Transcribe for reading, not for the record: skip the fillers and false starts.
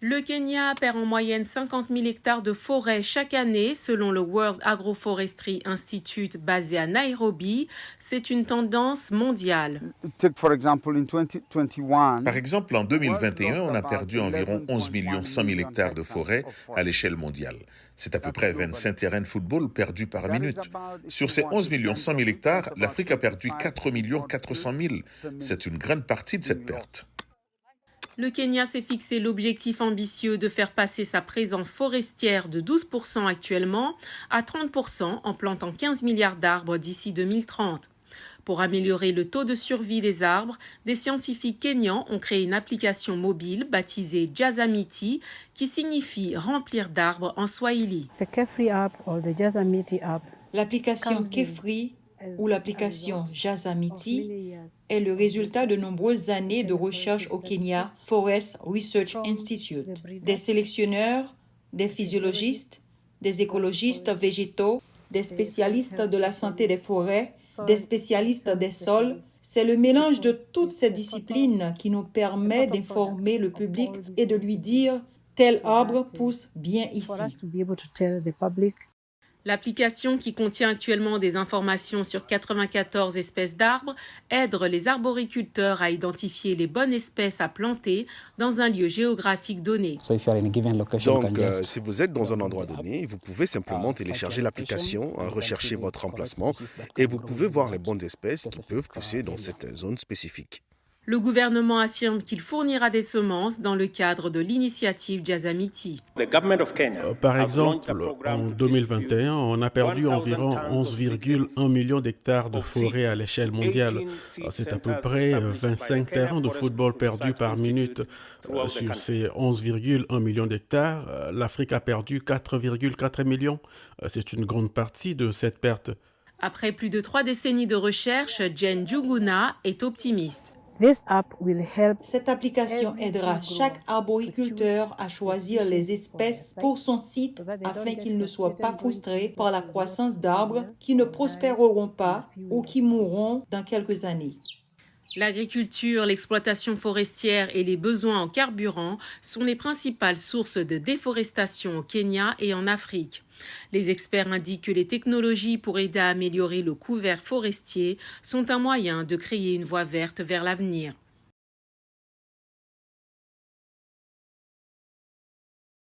Le Kenya perd en moyenne 50 000 hectares de forêt chaque année, selon le World Agroforestry Institute basé à Nairobi. C'est une tendance mondiale. Par exemple, en 2021, on a perdu environ 11 100 000 hectares de forêt à l'échelle mondiale. C'est à peu près 25 terrains de football perdus par minute. Sur ces 11 100 000 hectares, l'Afrique a perdu 4 400 000. C'est une grande partie de cette perte. Le Kenya s'est fixé l'objectif ambitieux de faire passer sa présence forestière de 12% actuellement à 30% en plantant 15 milliards d'arbres d'ici 2030. Pour améliorer le taux de survie des arbres, des scientifiques kenyans ont créé une application mobile baptisée Jazamiti qui signifie remplir d'arbres en swahili. L'application Kefri ou l'application Jazamiti est le résultat de nombreuses années de recherche au Kenya Forest Research Institute. Des sélectionneurs, des physiologistes, des écologistes végétaux, des spécialistes de la santé des forêts, des spécialistes des sols. C'est le mélange de toutes ces disciplines qui nous permet d'informer le public et de lui dire « tel arbre pousse bien ici ». L'application, qui contient actuellement des informations sur 94 espèces d'arbres, aide les arboriculteurs à identifier les bonnes espèces à planter dans un lieu géographique donné. Donc, si vous êtes dans un endroit donné, vous pouvez simplement télécharger l'application, rechercher votre emplacement et vous pouvez voir les bonnes espèces qui peuvent pousser dans cette zone spécifique. Le gouvernement affirme qu'il fournira des semences dans le cadre de l'initiative Jazamiti. Par exemple, en 2021, on a perdu environ 11,1 millions d'hectares de forêt à l'échelle mondiale. C'est à peu près 25 terrains de football perdus par minute. Sur ces 11,1 millions d'hectares, l'Afrique a perdu 4,4 millions. C'est une grande partie de cette perte. Après plus de 3 décennies de recherche, Jen Juguna est optimiste. Cette application aidera chaque arboriculteur à choisir les espèces pour son site afin qu'il ne soit pas frustré par la croissance d'arbres qui ne prospéreront pas ou qui mourront dans quelques années. L'agriculture, l'exploitation forestière et les besoins en carburant sont les principales sources de déforestation au Kenya et en Afrique. Les experts indiquent que les technologies pour aider à améliorer le couvert forestier sont un moyen de créer une voie verte vers l'avenir.